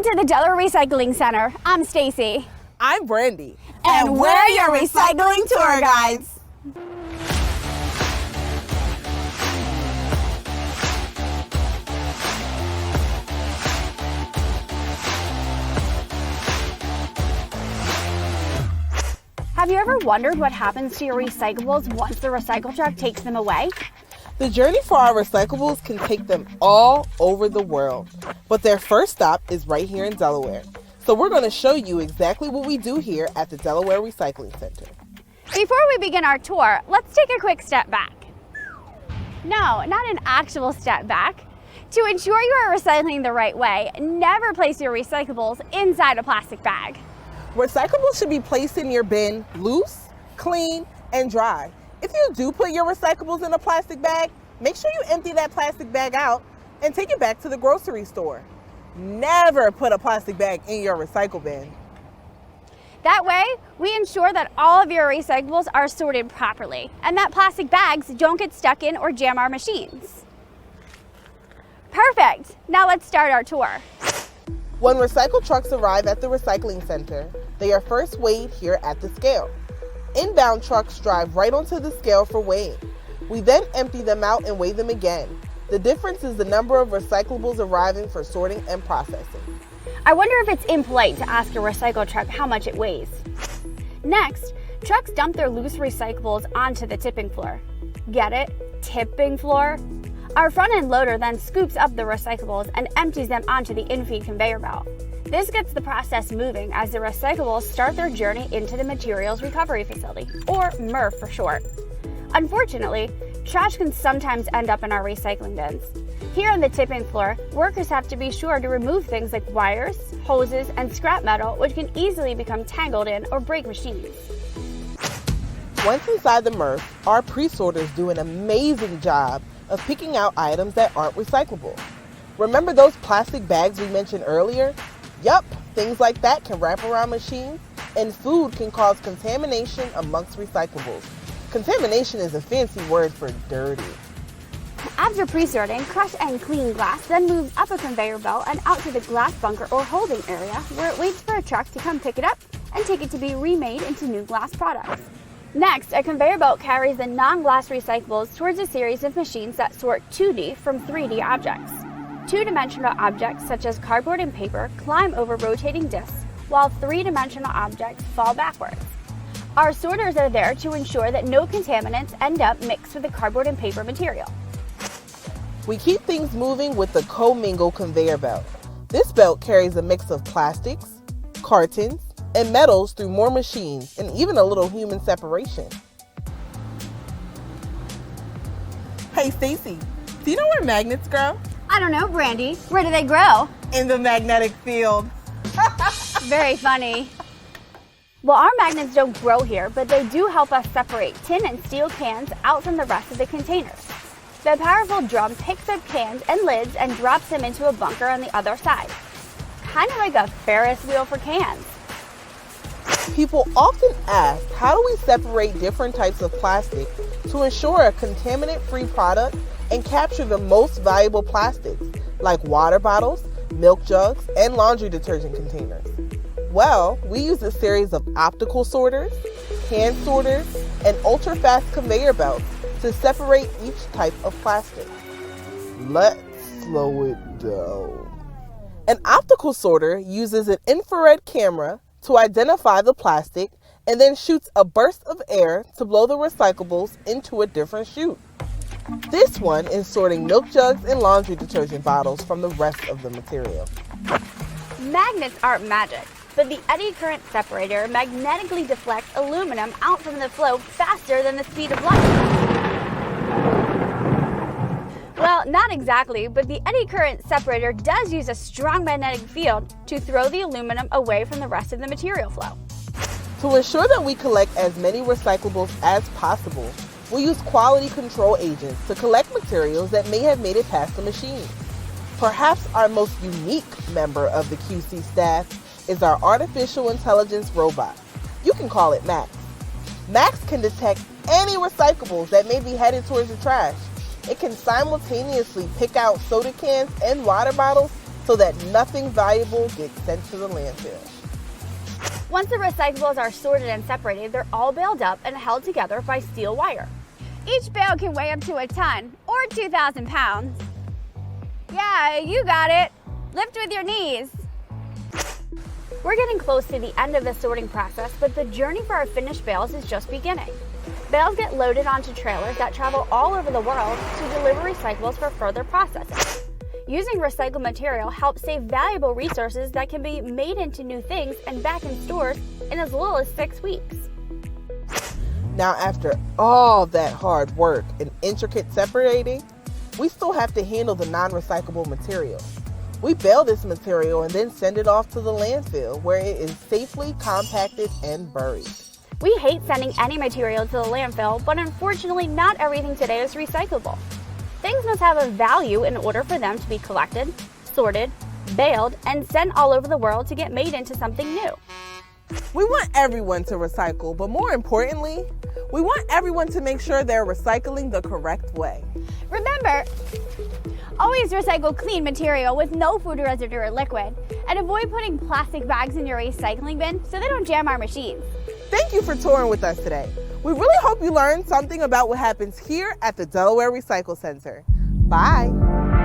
to the Delaware Recycling Center. I'm Stacy. I'm Brandy. And we're your recycling tour guides. Have you ever wondered what happens to your recyclables once the recycle truck takes them away? The journey for our recyclables can take them all over the world, but their first stop is right here in Delaware. So we're going to show you exactly what we do here at the Delaware Recycling Center. Before we begin our tour, let's take a quick step back. No, not an actual step back. To ensure you are recycling the right way, never place your recyclables inside a plastic bag. Recyclables should be placed in your bin loose, clean, and dry. If you do put your recyclables in a plastic bag, make sure you empty that plastic bag out and take it back to the grocery store. Never put a plastic bag in your recycle bin. That way, we ensure that all of your recyclables are sorted properly and that plastic bags don't get stuck in or jam our machines. Perfect. Now let's start our tour. When recycle trucks arrive at the recycling center, they are first weighed here at the scale. Inbound trucks drive right onto the scale for weighing. We then empty them out and weigh them again. The difference is the number of recyclables arriving for sorting and processing. I wonder if it's impolite to ask a recycle truck how much it weighs. Next, trucks dump their loose recyclables onto the tipping floor. Get it? Tipping floor? Our front-end loader then scoops up the recyclables and empties them onto the in-feed conveyor belt. This gets the process moving as the recyclables start their journey into the Materials Recovery Facility, or MRF for short. Unfortunately, trash can sometimes end up in our recycling bins. Here on the tipping floor, workers have to be sure to remove things like wires, hoses, and scrap metal, which can easily become tangled in or break machines. Once inside the MRF, our pre-sorters do an amazing job of picking out items that aren't recyclable. Remember those plastic bags we mentioned earlier? Yup, things like that can wrap around machines, and food can cause contamination amongst recyclables. Contamination is a fancy word for dirty. After pre-sorting, crush and clean glass then moves up a conveyor belt and out to the glass bunker or holding area where it waits for a truck to come pick it up and take it to be remade into new glass products. Next, a conveyor belt carries the non-glass recyclables towards a series of machines that sort 2D from 3D objects. Two-dimensional objects such as cardboard and paper climb over rotating discs, while three-dimensional objects fall backwards. Our sorters are there to ensure that no contaminants end up mixed with the cardboard and paper material. We keep things moving with the co-mingle conveyor belt. This belt carries a mix of plastics, cartons, and metals through more machines and even a little human separation. Hey Stacy, do you know where magnets grow? I don't know, Brandy. Where do they grow? In the magnetic field. Very funny. Well, our magnets don't grow here, but they do help us separate tin and steel cans out from the rest of the containers. The powerful drum picks up cans and lids and drops them into a bunker on the other side. Kind of like a Ferris wheel for cans. People often ask, how do we separate different types of plastic to ensure a contaminant-free product and capture the most valuable plastics, like water bottles, milk jugs, and laundry detergent containers? Well, we use a series of optical sorters, hand sorters, and ultra-fast conveyor belts to separate each type of plastic. Let's slow it down. An optical sorter uses an infrared camera to identify the plastic and then shoots a burst of air to blow the recyclables into a different chute. This one is sorting milk jugs and laundry detergent bottles from the rest of the material. Magnets aren't magic, but the eddy current separator magnetically deflects aluminum out from the flow faster than the speed of light. Well, not exactly, but the eddy current separator does use a strong magnetic field to throw the aluminum away from the rest of the material flow. To ensure that we collect as many recyclables as possible, we use quality control agents to collect materials that may have made it past the machine. Perhaps our most unique member of the QC staff is our artificial intelligence robot. You can call it Max. Max can detect any recyclables that may be headed towards the trash. It can simultaneously pick out soda cans and water bottles so that nothing valuable gets sent to the landfill. Once the recyclables are sorted and separated, they're all baled up and held together by steel wire. Each bale can weigh up to a ton or 2,000 pounds. Yeah, you got it. Lift with your knees. We're getting close to the end of the sorting process, but the journey for our finished bales is just beginning. Bales get loaded onto trailers that travel all over the world to deliver recyclables for further processing. Using recycled material helps save valuable resources that can be made into new things and back in stores in as little as 6 weeks. Now, after all that hard work and intricate separating, we still have to handle the non-recyclable material. We bale this material and then send it off to the landfill where it is safely compacted and buried. We hate sending any material to the landfill, but unfortunately not everything today is recyclable. Things must have a value in order for them to be collected, sorted, baled, and sent all over the world to get made into something new. We want everyone to recycle, but more importantly, we want everyone to make sure they're recycling the correct way. Remember, always recycle clean material with no food residue or liquid, and avoid putting plastic bags in your recycling bin so they don't jam our machines. Thank you for touring with us today. We really hope you learned something about what happens here at the Delaware Recycle Center. Bye.